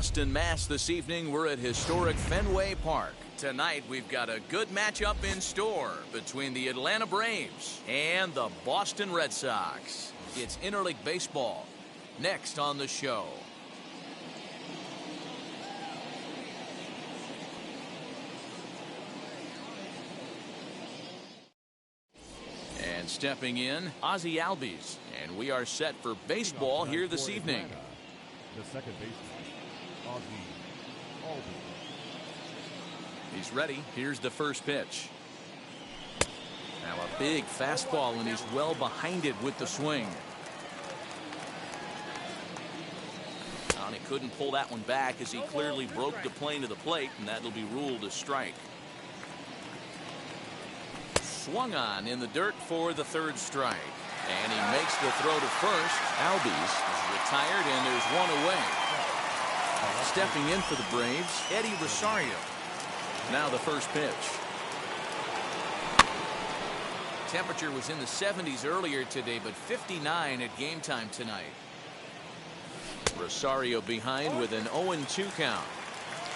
Boston, Mass. This evening, we're at historic Fenway Park. Tonight, we've got a good matchup in store between the Atlanta Braves and the Boston Red Sox. It's interleague baseball. Next on the show. And stepping in, Ozzie Albies. And we are set for baseball here this evening. The second baseman, Ozzie Albies. He's ready. Here's the first pitch. Now a big fastball, and he's well behind it with the swing. And he couldn't pull that one back as he clearly broke the plane of the plate, and that'll be ruled a strike. Swung on in the dirt for the third strike. And he makes the throw to first. Albies is retired, and there's one away. Stepping in for the Braves, Eddie Rosario. Now the first pitch. Temperature was in the 70s earlier today, but 59 at game time tonight. Rosario behind with an 0-2 count.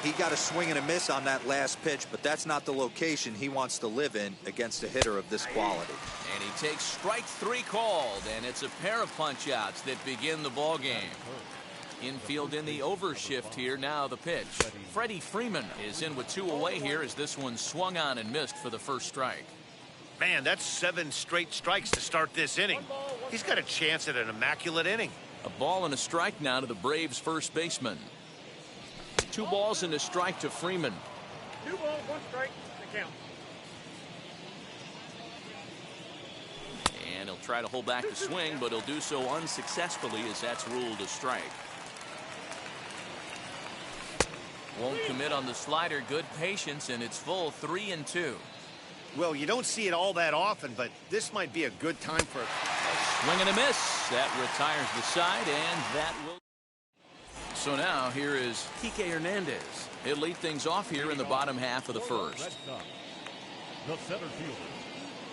He got a swing and a miss on that last pitch, but that's not the location he wants to live in against a hitter of this quality. And he takes strike three called, and it's a pair of punch-outs that begin the ball game. Infield in the overshift here. Now the pitch. Freddie Freeman is in with two away here as this one swung on and missed for the first strike. Man, that's 7 straight strikes to start this inning. He's got a chance at an immaculate inning. A ball and a strike now to the Braves first baseman. 2 balls and a strike to Freeman. 2 balls, 1 strike, the count. And he'll try to hold back the swing, but he'll do so unsuccessfully as that's ruled a strike. Won't commit on the slider. Good patience, and it's full 3-2. Well, you don't see it all that often, but this might be a good time for A swing and a miss. That retires the side, and that will. So now here is Kike Hernandez. He'll lead things off here in the bottom half of the first. The center fielder,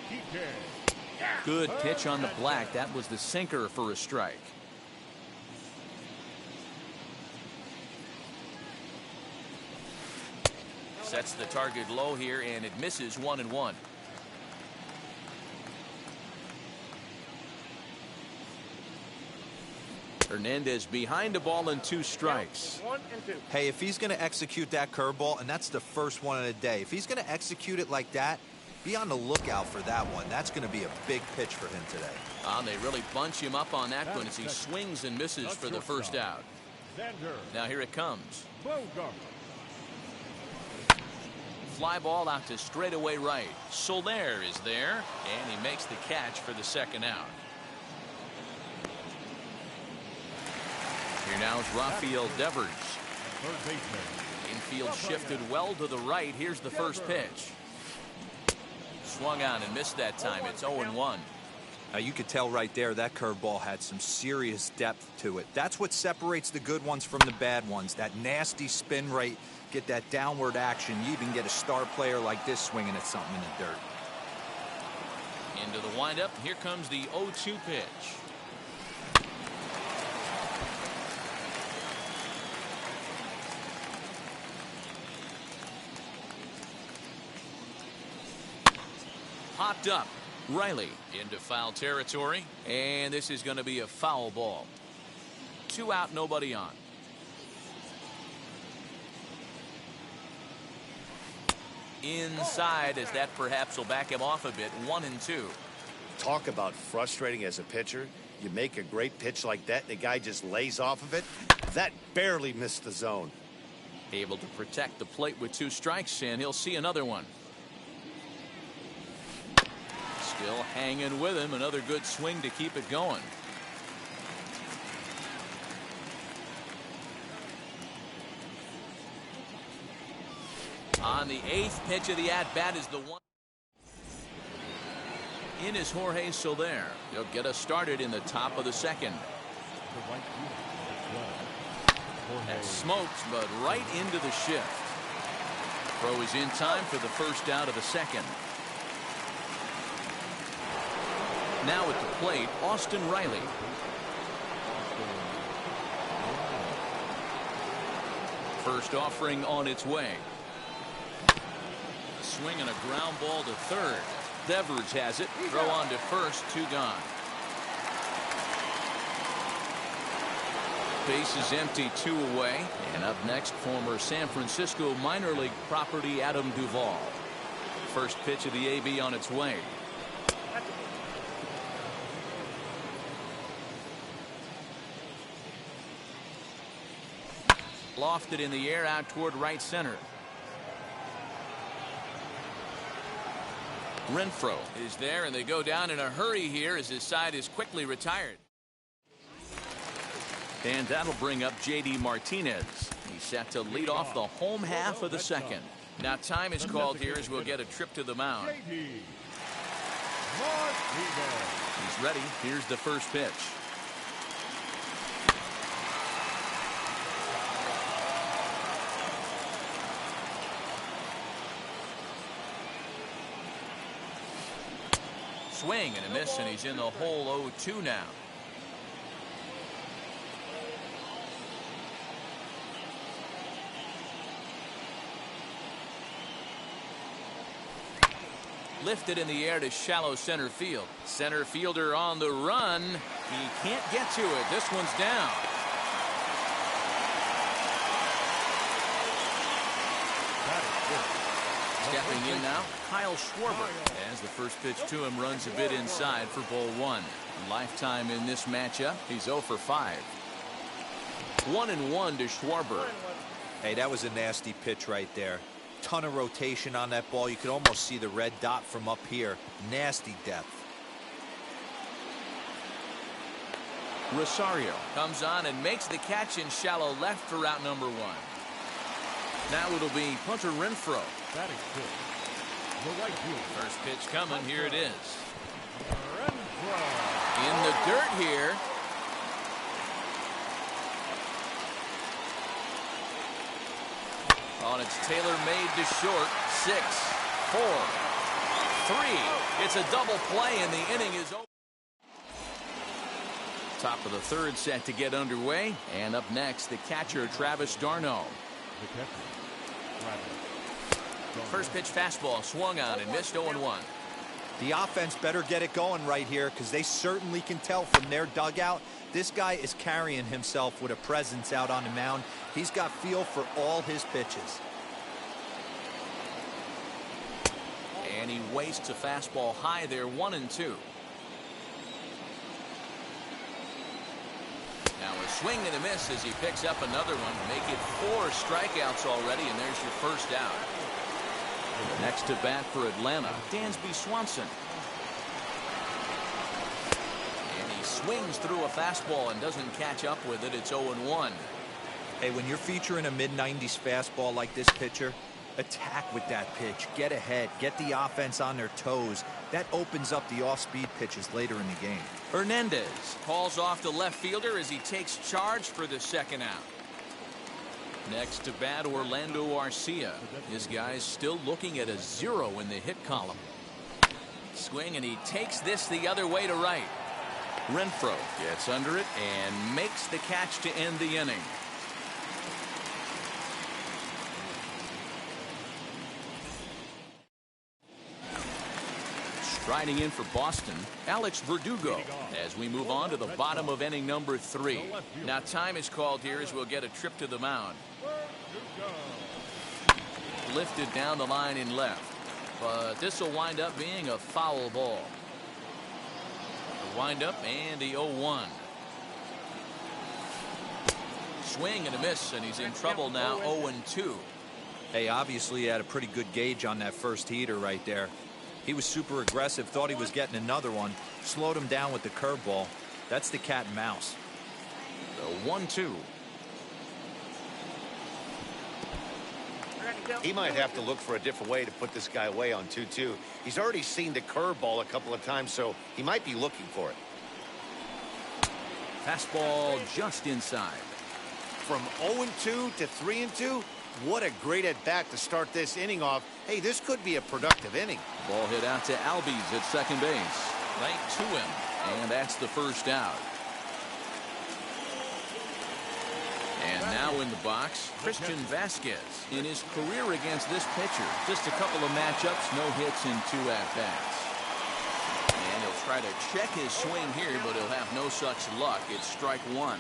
Kike. Good pitch on the black. That was the sinker for a strike. Sets the target low here, and it misses 1-1. Hernandez behind the ball and 2 strikes. 1 and 2. Hey, if he's going to execute that curveball, and that's the first one of the day, if he's going to execute it like that, be on the lookout for that one. That's going to be a big pitch for him today. They really bunch him up on that one as he swings and misses for the first out. Now here it comes. Fly ball out to straightaway right. Soler is there, and he makes the catch for the second out. Here now is Rafael Devers. Infield shifted well to the right. Here's the first pitch. Swung on and missed that time. It's 0-1. Now you could tell right there that curveball had some serious depth to it. That's what separates the good ones from the bad ones. That nasty spin rate, get that downward action. You even get a star player like this swinging at something in the dirt. Into the windup. Here comes the 0-2 pitch. Popped up. Riley into foul territory, and this is going to be a foul ball. 2 out, nobody on. Inside, as that perhaps will back him off a bit. 1-2. Talk about frustrating as a pitcher. You make a great pitch like that, the guy just lays off of it. That barely missed the zone. Able to protect the plate with 2 strikes, and he'll see another one. Still hanging with him. Another good swing to keep it going. On the 8th pitch of the at-bat is the one. In is Jorge Soler. He'll get us started in the top of the second. That smokes, but right into the shift. Throw is in time for the first out of the second. Now at the plate, Austin Riley. First offering on its way. A swing and a ground ball to third. Devers has it. Throw on to first. 2 gone. Base is empty, 2 away. And up next, former San Francisco minor league property Adam Duvall. First pitch of the AB on its way. Lofted in the air out toward right center. Renfroe is there, and they go down in a hurry here as his side is quickly retired. And that'll bring up J.D. Martinez. He's set to lead off the home half of the second. Now time is called here as we'll get a trip to the mound. He's ready. Here's the first pitch. Swing and a miss, and he's in the hole 0-2 now. Lifted in the air to shallow center field. Center fielder on the run. He can't get to it. This one's down. Stepping in now, Kyle Schwarber, as the first pitch to him runs a bit inside for ball 1. Lifetime in this matchup, he's 0 for 5. 1-1 to Schwarber. Hey, that was a nasty pitch right there. Ton of rotation on that ball. You could almost see the red dot from up here. Nasty depth. Rosario comes on and makes the catch in shallow left for route number 1. Now it'll be punter Renfroe. That is good. The right field. First pitch coming. Here it is. Renfroe. In the dirt here. On its tailor-made to short. 6, 4, 3. It's a double play, and the inning is over. Top of the third set to get underway. And up next, the catcher, Travis d'Arnaud. The catcher, Travis. First pitch fastball swung on and missed 0-1. The offense better get it going right here, because they certainly can tell from their dugout this guy is carrying himself with a presence out on the mound. He's got feel for all his pitches. And he wastes a fastball high there, 1-2. Now a swing and a miss as he picks up another one. Make it 4 strikeouts already, and there's your first out. Next to bat for Atlanta, Dansby Swanson. And he swings through a fastball and doesn't catch up with it. It's 0-1. Hey, when you're featuring a mid-90s fastball like this pitcher, attack with that pitch. Get ahead. Get the offense on their toes. That opens up the off-speed pitches later in the game. Hernandez calls off the left fielder as he takes charge for the second out. Next to bat, Orlando Arcia. His guy's still looking at a 0 in the hit column. Swing, and he takes this the other way to right. Renfroe gets under it and makes the catch to end the inning. Striding in for Boston, Alex Verdugo, as we move on to the bottom of inning number 3. Now time is called here as we'll get a trip to the mound. Lifted down the line in left, but this will wind up being a foul ball. The windup and the 0-1. Swing and a miss, and he's in trouble now. 0-2. Hey, obviously he had a pretty good gauge on that first heater right there. He was super aggressive, thought he was getting another one, slowed him down with the curveball. That's the cat and mouse. The 1-2. He might have to look for a different way to put this guy away on 2-2. He's already seen the curveball a couple of times, so he might be looking for it. Fastball just inside. From 0-2 to 3-2, what a great at-bat to start this inning off. Hey, this could be a productive inning. Ball hit out to Albies at second base. Right to him. And that's the first out. And now in the box, Christian Vasquez. In his career against this pitcher, just a couple of matchups, no hits in 2 at-bats. And he'll try to check his swing here, but he'll have no such luck. It's strike 1.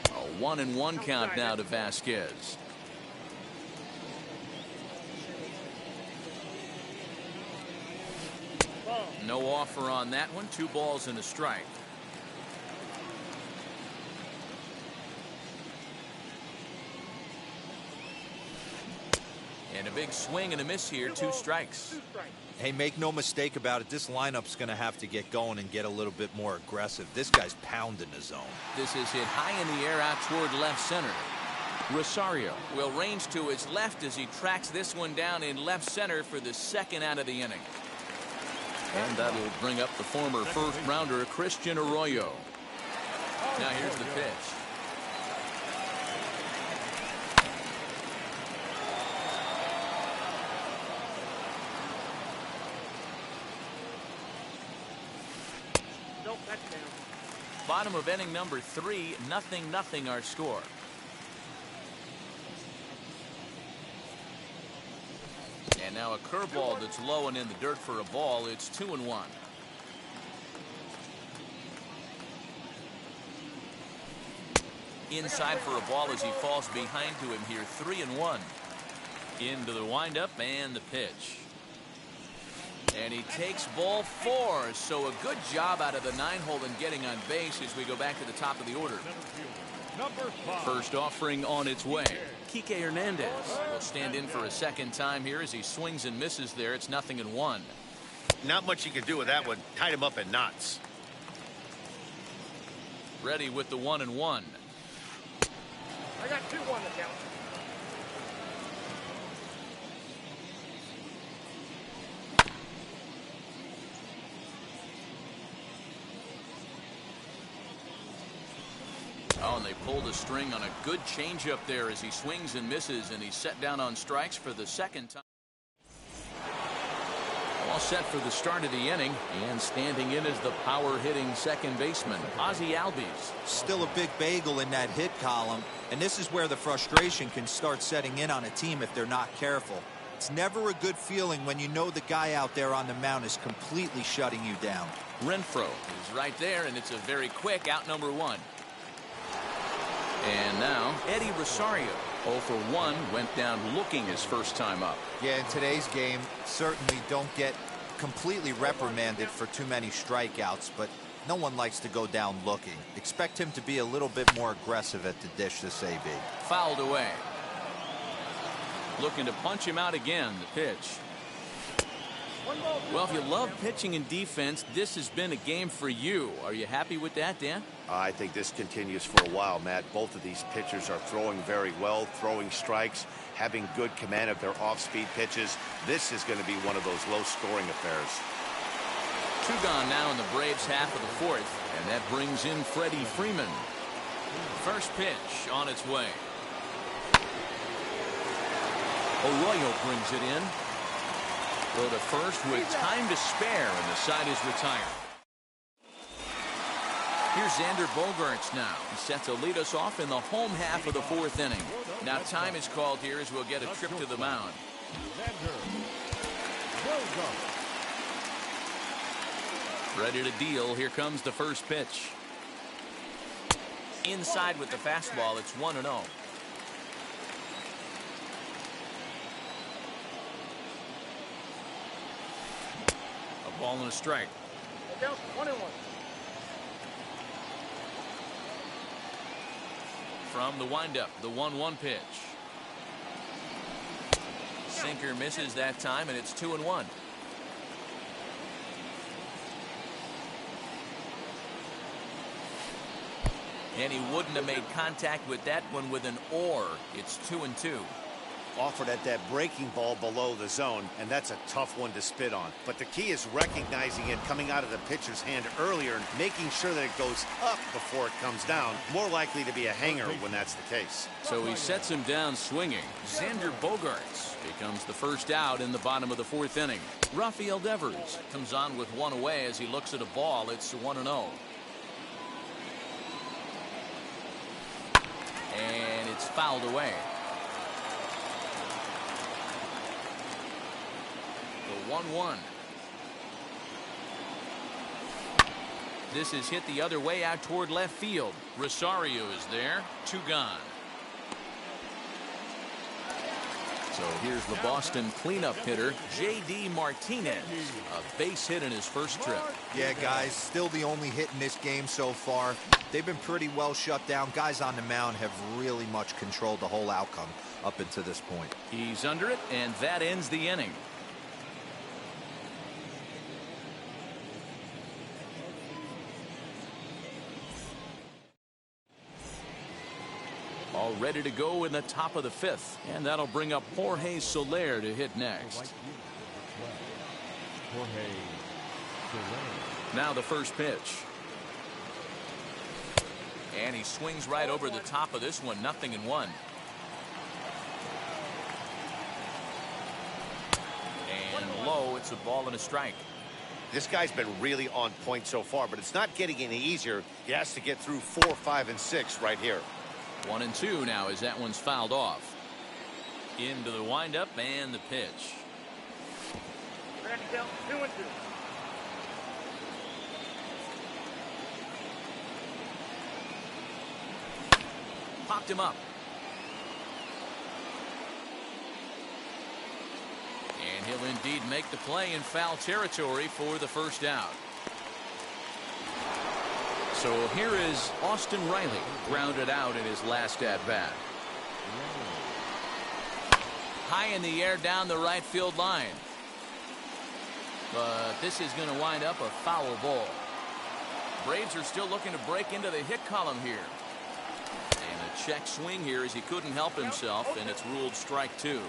A 1-1 count now to Vasquez. No offer on that one. 2 balls and a strike. And a big swing and a miss here. 2 strikes. Hey, make no mistake about it. This lineup's going to have to get going and get a little bit more aggressive. This guy's pounding the zone. This is hit high in the air out toward left center. Rosario will range to his left as he tracks this one down in left center for the 2nd out of the inning. And that'll bring up the former first-rounder Christian Arroyo. Now here's the pitch. Bottom of inning number 3, 0-0 our score. And now a curveball that's low and in the dirt for a ball. It's 2-1. Inside for a ball as he falls behind to him here. 3-1. Into the windup and the pitch. And he takes ball 4. So a good job out of the 9-hole in getting on base as we go back to the top of the order. First offering on its way. Kike Hernandez will stand in for a 2nd time here as he swings and misses there. It's 0-1. Not much you can do with that one. Tied him up in knots. Ready with the 1-1. I got 2-1 to count. Oh, and they pulled a string on a good changeup there as he swings and misses, and he's set down on strikes for the 2nd time. All set for the start of the inning, and standing in is the power-hitting 2nd baseman, Ozzie Albies. Still a big bagel in that hit column, and this is where the frustration can start setting in on a team if they're not careful. It's never a good feeling when you know the guy out there on the mound is completely shutting you down. Renfroe is right there, and it's a very quick out number 1. And now Eddie Rosario, 0 for 1, went down looking his first time up. Yeah, in today's game, certainly don't get completely reprimanded for too many strikeouts, but no one likes to go down looking. Expect him to be a little bit more aggressive at the dish this AB. Fouled away. Looking to punch him out again, the pitch. Well, if you love pitching and defense, this has been a game for you. Are you happy with that, Dan? I think this continues for a while, Matt. Both of these pitchers are throwing very well, throwing strikes, having good command of their off-speed pitches. This is going to be one of those low-scoring affairs. 2 gone now in the Braves' half of the 4th, and that brings in Freddie Freeman. First pitch on its way. Arroyo brings it in. Throw to first with time to spare, and the side is retired. Here's Xander Bogaerts now. He's set to lead us off in the home half of the 4th inning. Now time is called here as we'll get a trip to the mound. Ready to deal. Here comes the first pitch. Inside with the fastball. It's 1-0. A ball and a strike. Look out, 1-1. From the windup, the 1-1 pitch. Sinker misses that time, and it's 2-1. And he wouldn't have made contact with that one with an or. It's 2-2. Offered at that breaking ball below the zone, and that's a tough one to spit on. But the key is recognizing it coming out of the pitcher's hand earlier and making sure that it goes up before it comes down. More likely to be a hanger when that's the case. So he sets him down swinging. Xander Bogaerts becomes the first out in the bottom of the 4th inning. Rafael Devers comes on with 1 away as he looks at a ball. It's 1-0. And it's fouled away. The 1-1. This is hit the other way out toward left field. Rosario is there. 2 gone. So here's the Boston cleanup hitter, J.D. Martinez. A base hit in his first trip. Yeah, guys, still the only hit in this game so far. They've been pretty well shut down. Guys on the mound have really much controlled the whole outcome up until this point. He's under it, and that ends the inning. All ready to go in the top of the 5th. And that'll bring up Jorge Soler to hit next. Jorge Soler. Now the first pitch. And he swings right over the top of this one. 0-1. And low, it's a ball and a strike. This guy's been really on point so far, but it's not getting any easier. He has to get through 4, 5, and 6 right here. 1-2 now as that one's fouled off. Into the windup and the pitch. Randy down 2-2. Popped him up. And he'll indeed make the play in foul territory for the first out. So here is Austin Riley, grounded out in his last at-bat. High in the air down the right field line. But this is going to wind up a foul ball. Braves are still looking to break into the hit column here. And a check swing here as he couldn't help himself, and it's ruled strike 2.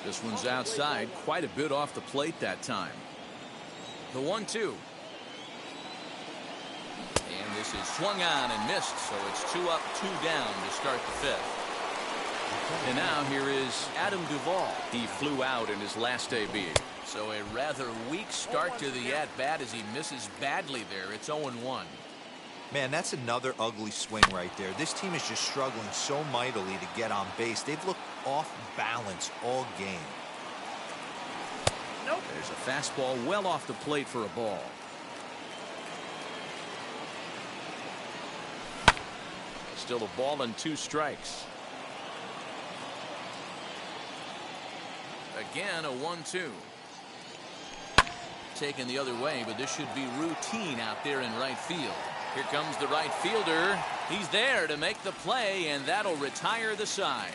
This one's outside, quite a bit off the plate that time. The 1-2. And this is swung on and missed, so it's 2 up, 2 down to start the 5th. And now here is Adam Duvall. He flew out in his last AB. So a rather weak start to the at-bat as he misses badly there. It's 0-1. Man, that's another ugly swing right there. This team is just struggling so mightily to get on base. They've looked off balance all game. There's a fastball well off the plate for a ball. Still a ball and 2 strikes. Again, a 1-2. Taken the other way, but this should be routine out there in right field. Here comes the right fielder. He's there to make the play, and that'll retire the side.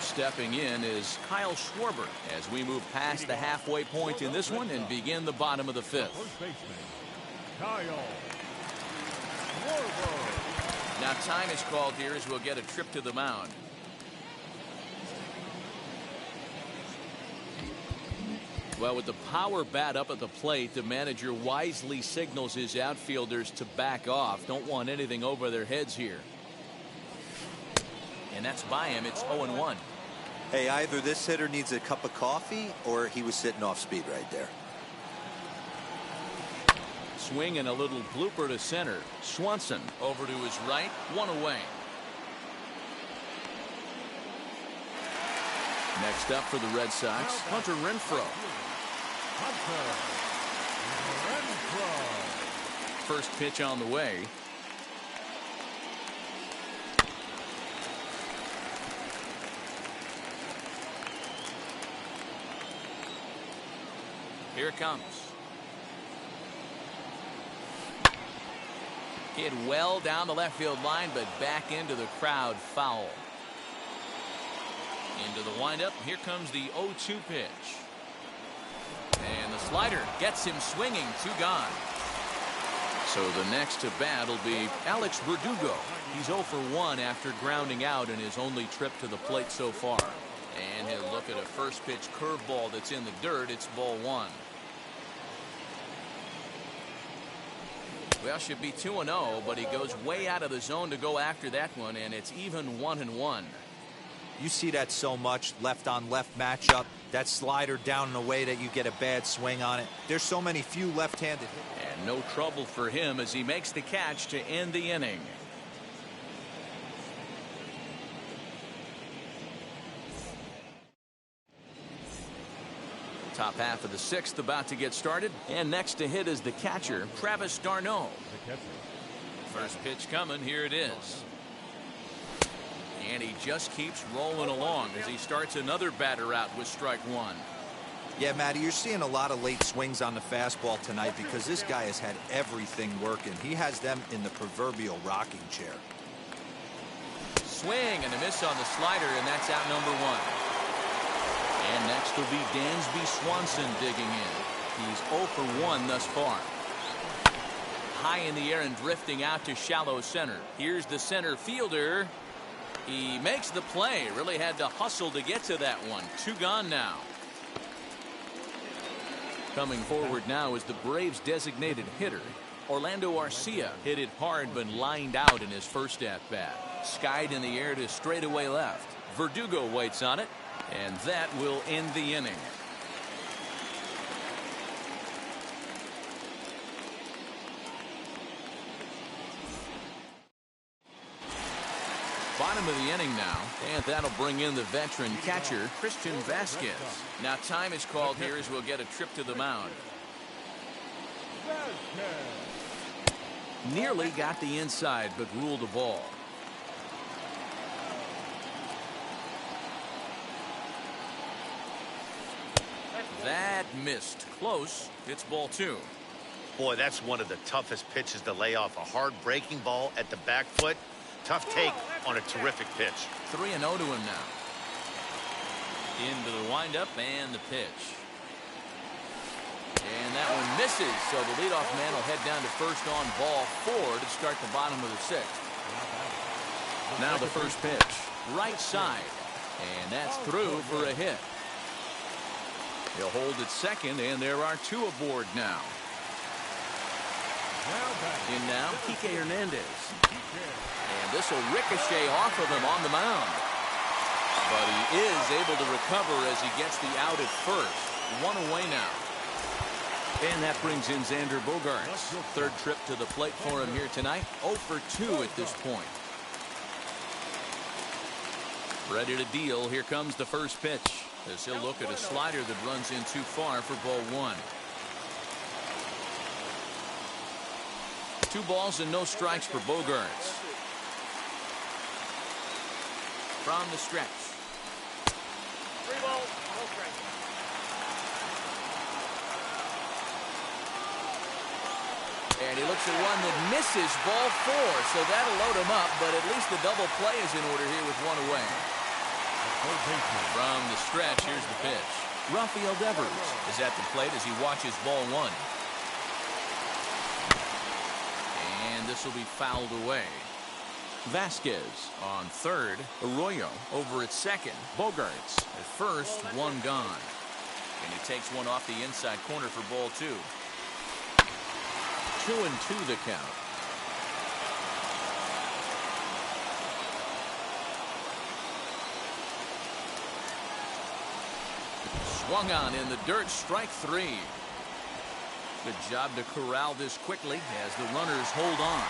Stepping in is Kyle Schwarber as we move past the halfway point in this one and begin the bottom of the 5th. First baseman, Kyle Schwarber. Now time is called here as we'll get a trip to the mound. Well, with the power bat up at the plate, the manager wisely signals his outfielders to back off. Don't want anything over their heads here. And that's by him. It's 0-1. Hey, either this hitter needs a cup of coffee or he was sitting off speed right there. Swing and a little blooper to center. Swanson over to his right. 1 away. Next up for the Red Sox, Hunter Renfroe. Hunter Renfroe. First pitch on the way. Here it comes. Hit well down the left field line, but back into the crowd, foul. Into the windup. Here comes the 0-2 pitch. And the slider gets him swinging. 2 gone. So the next to bat will be Alex Verdugo. He's 0 for 1 after grounding out in his only trip to the plate so far. And he'll look at a first pitch curveball that's in the dirt. It's ball 1. Well, should be 2-0, but he goes way out of the zone to go after that one, and it's even 1-1. You see that so much, left-on-left matchup. That slider down in a way that you get a bad swing on it. There's so many few left-handed hitters. And no trouble for him as he makes the catch to end the inning. Top half of the sixth about to get started. And next to hit is the catcher, Travis d'Arnaud. The catcher. First pitch coming. Here it is. And he just keeps rolling along as he starts another batter out with strike one. Yeah, Matty, you're seeing a lot of late swings on the fastball tonight because this guy has had everything working. He has them in the proverbial rocking chair. Swing and a miss on the slider, and that's out number one. And next will be Dansby Swanson digging in. He's 0 for 1 thus far. High in the air and drifting out to shallow center. Here's the center fielder. He makes the play. Really had to hustle to get to that one. 2 gone now. Coming forward now is the Braves designated hitter. Orlando Arcia hit it hard but lined out in his first at bat. Skied in the air to straightaway left. Verdugo waits on it, and that will end the inning. Bottom of the inning now, and that'll bring in the veteran catcher, Christian Vasquez. Now time is called here as we'll get a trip to the mound. Nearly got the inside, but ruled a ball. That missed. Close. It's ball 2. Boy, that's one of the toughest pitches to lay off. A hard breaking ball at the back foot. Tough take on a terrific pitch. 3-0 to him now. Into the windup and the pitch. And that one misses, so the leadoff man will head down to first on ball 4 to start the bottom of the 6th. Now the first pitch. Right side. And that's through for a hit. He'll hold at second, and there are 2 aboard now. In now, Kike Hernandez. And this will ricochet off of him on the mound. But he is able to recover as he gets the out at first. 1 away now. And that brings in Xander Bogaerts. Third trip to the plate for him here tonight. 0 for 2 at this point. Ready to deal. Here comes the first pitch, as he'll look at a slider that runs in too far for ball 1. 2 balls and no strikes for Bogaerts. From the stretch. 3 balls, no strikes. And he looks at one that misses, ball 4. So that'll load him up, but at least the double play is in order here with 1 away. From the stretch, here's the pitch. Rafael Devers is at the plate as he watches ball 1. And this will be fouled away. Vasquez on third. Arroyo over at second. Bogaerts at first. 1 gone. And he takes one off the inside corner for ball 2. 2-2 the count. Swung on in the dirt, strike 3. Good job to corral this quickly as the runners hold on.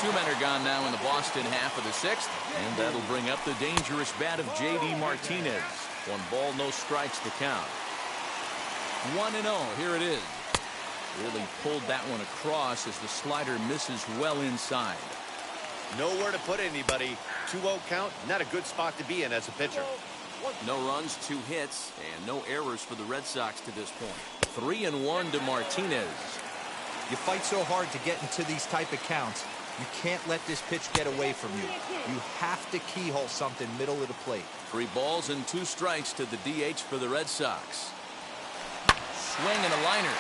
2 men are gone now in the Boston half of the 6th, and that'll bring up the dangerous bat of J.D. Martinez. 1 ball, no strikes to count. 1-0, here it is. Really pulled that one across as the slider misses well inside. Nowhere to put anybody. 2-0 count, not a good spot to be in as a pitcher. No runs, 2 hits, and no errors for the Red Sox to this point. 3-1 to Martinez. You fight so hard to get into these type of counts. You can't let this pitch get away from you. You have to keyhole something middle of the plate. 3 balls and 2 strikes to the DH for the Red Sox. Swing and a liner.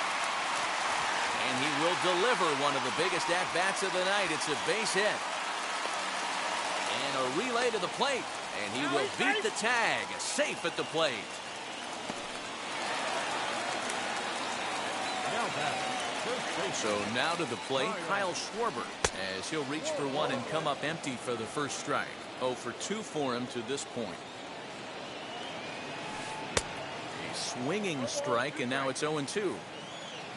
And he will deliver one of the biggest at-bats of the night. It's a base hit. And a relay to the plate. And he will beat the tag. Safe at the plate. So now to the plate, Kyle Schwarber, as he'll reach for one and come up empty for the first strike. 0 for 2 for him to this point. A swinging strike, and now it's 0-2.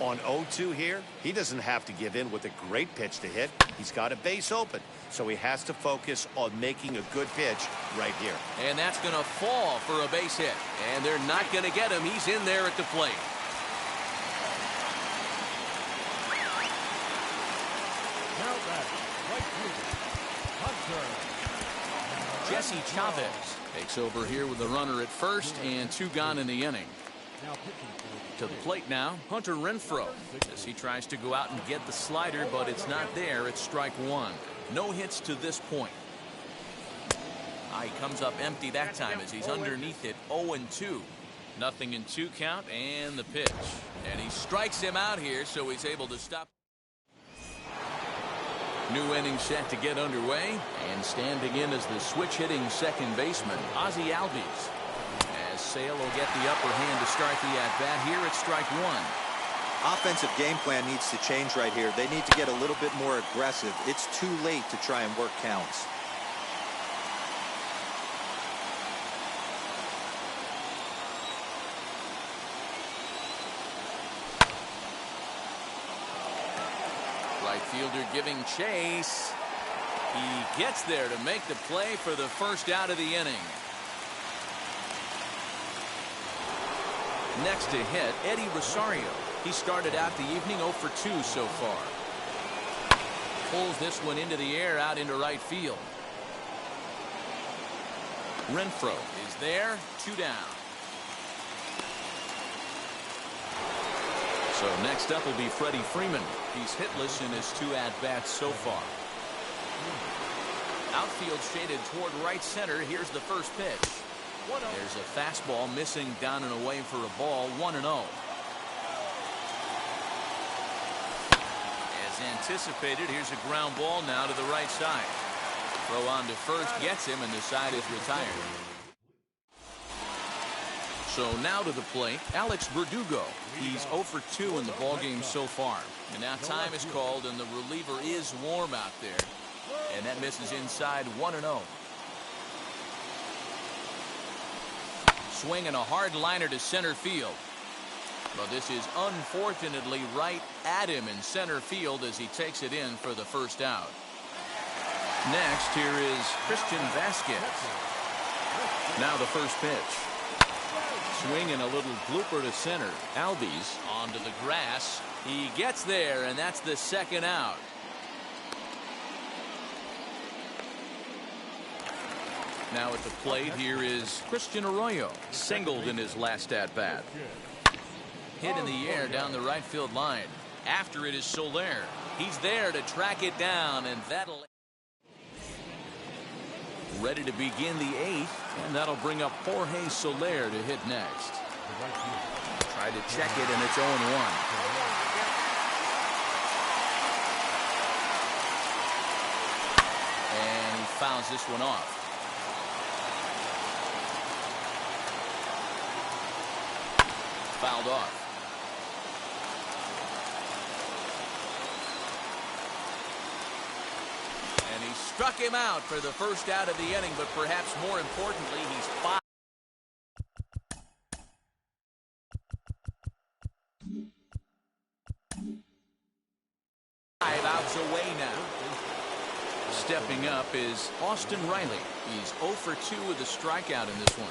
On 0-2 here, he doesn't have to give in with a great pitch to hit. He's got a base open, so he has to focus on making a good pitch right here. And that's going to fall for a base hit. And they're not going to get him. He's in there at the plate. Now back, right fielder, Hunter. Jesse Chavez takes over here with the runner at first and 2 gone in the inning. Now pitching for To the plate now, Hunter Renfroe, as he tries to go out and get the slider, but it's not there. It's strike 1. No hits to this point. He comes up empty that time as he's underneath it. 0-2. Nothing in 2 count, and the pitch. And he strikes him out here, so he's able to stop. New inning set to get underway, and standing in as the switch-hitting second baseman, Ozzie Albies. Sale will get the upper hand to start the at-bat. Here it's strike 1. Offensive game plan needs to change right here. They need to get a little bit more aggressive. It's too late to try and work counts. Right fielder giving chase. He gets there to make the play for the first out of the inning. Next to hit, Eddie Rosario. He started out the evening 0 for 2 so far. Pulls this one into the air out into right field. Renfroe is there, 2 down. So next up will be Freddie Freeman. He's hitless in his 2 at-bats so far. Outfield shaded toward right center. Here's the first pitch. There's a fastball missing down and away for a ball. 1-0. As anticipated, here's a ground ball now to the right side. Throw on to first gets him, and the side is retired. So now to the plate, Alex Verdugo. He's 0 for 2 in the ballgame so far. And now time is called, and the reliever is warm out there. And that misses inside. 1-0. Swing and a hard liner to center field. But this is unfortunately right at him in center field as he takes it in for the first out. Next, here is Christian Vasquez. Now the first pitch. Swing and a little blooper to center. Albies onto the grass. He gets there, and that's the second out. Now at the plate, here is Christian Arroyo, singled in his last at-bat. Hit in the air down the right field line. After it is Soler. He's there to track it down, and that'll... Ready to begin the 8th, and that'll bring up Jorge Soler to hit next. Tried to check it, and it's 0-1. And he fouls this one off. Fouled off. And he struck him out for the first out of the inning, but perhaps more importantly, he's 5 outs away now. Stepping up is Austin Riley. He's 0 for 2 with a strikeout in this one.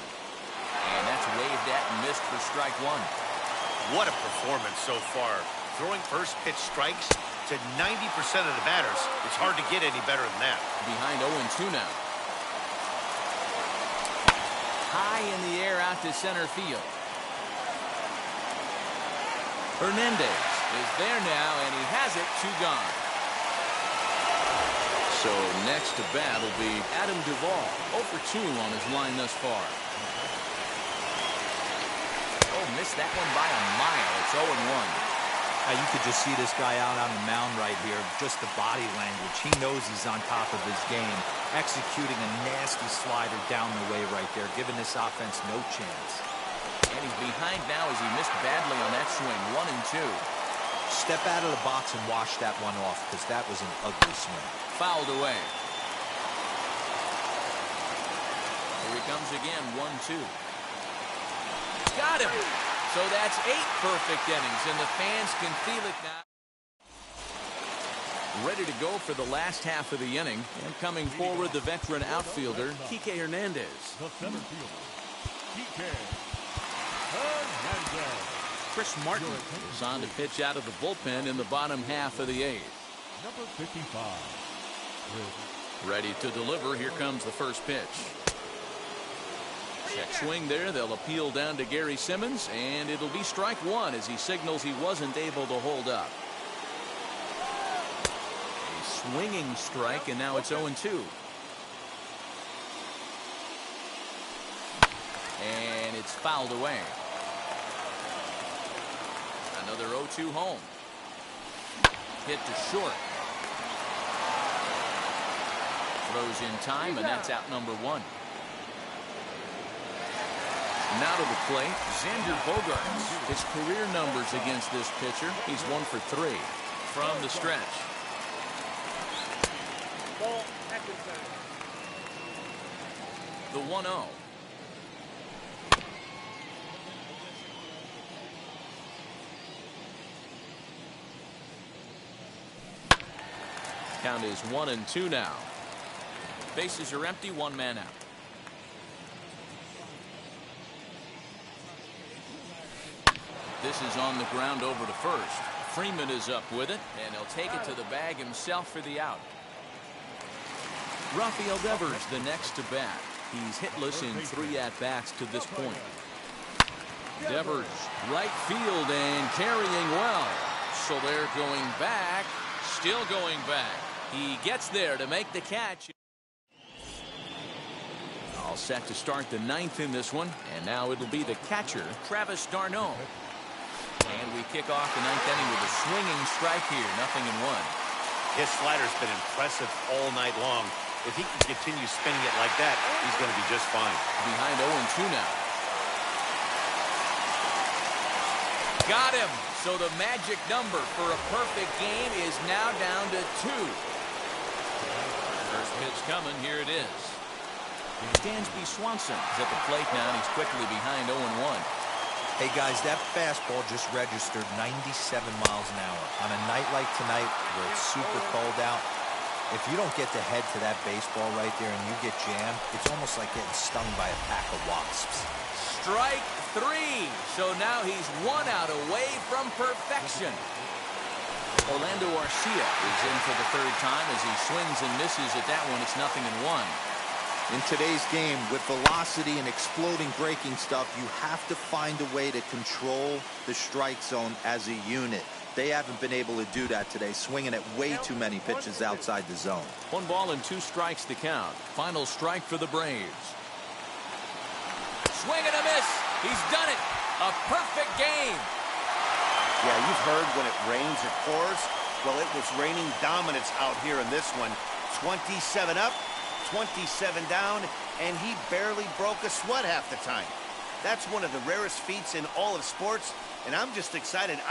And that's waved at and missed for strike 1. What a performance so far. Throwing first pitch strikes to 90% of the batters. It's hard to get any better than that. Behind 0-2 now. High in the air out to center field. Hernandez is there now, and he has it. 2 gone. So next to bat will be Adam Duvall. 0 for 2 on his line thus far. Missed that one by a mile. It's 0-1. You could just see this guy out on the mound right here. Just the body language. He knows he's on top of his game. Executing a nasty slider down the way right there, giving this offense no chance. And he's behind now as he missed badly on that swing. 1-2. Step out of the box and wash that one off, because that was an ugly swing. Fouled away. Here he comes again, 1-2. Got him. So that's 8 perfect innings, and the fans can feel it now. Ready to go for the last half of the inning, and coming forward, the veteran outfielder, Kike Hernandez. The center fielder, Kike Hernandez. Chris Martin is on to pitch out of the bullpen in the bottom half of the 8th. Number 55. Ready to deliver. Here comes the first pitch. Check swing there. They'll appeal down to Gary Simmons, and it'll be strike 1 as he signals he wasn't able to hold up. A swinging strike, and now it's 0-2. And it's fouled away. Another 0-2 home. Hit to short. Throws in time, and that's out number 1. Now to the plate, Xander Bogaerts. His career numbers against this pitcher, he's 1 for 3 from the stretch. Ball, Atkinson. The 1-0. Count is 1-2 now. Bases are empty, 1 man out. This is on the ground over to first. Freeman is up with it, and he'll take it to the bag himself for the out. Rafael Devers the next to bat. He's hitless in 3 at-bats to this point. Devers, right field and carrying well. So they're going back, still going back. He gets there to make the catch. All set to start the 9th in this one, and now it'll be the catcher, Travis d'Arnaud. And we kick off the 9th inning with a swinging strike here, 0-1. His slider's been impressive all night long. If he can continue spinning it like that, he's going to be just fine. Behind 0-2 now. Got him. So the magic number for a perfect game is now down to 2. First pitch coming. Here it is. Dansby Swanson is at the plate now, and he's quickly behind 0-1. Hey guys, that fastball just registered 97 miles an hour. On a night like tonight where it's super cold out, if you don't get the head to that baseball right there and you get jammed, it's almost like getting stung by a pack of wasps. Strike 3. So now he's 1 out away from perfection. Orlando Arcia is in for the 3rd time as he swings and misses at that one. It's 0-1. In today's game, with velocity and exploding breaking stuff, you have to find a way to control the strike zone as a unit. They haven't been able to do that today, swinging at way too many pitches outside the zone. 1 ball and 2 strikes to count. Final strike for the Braves. Swing and a miss. He's done it. A perfect game. Yeah, you've heard when it rains, it pours. Well, it was raining dominance out here in this one. 27 up. 27 down, and he barely broke a sweat half the time. That's one of the rarest feats in all of sports, and I'm just excited.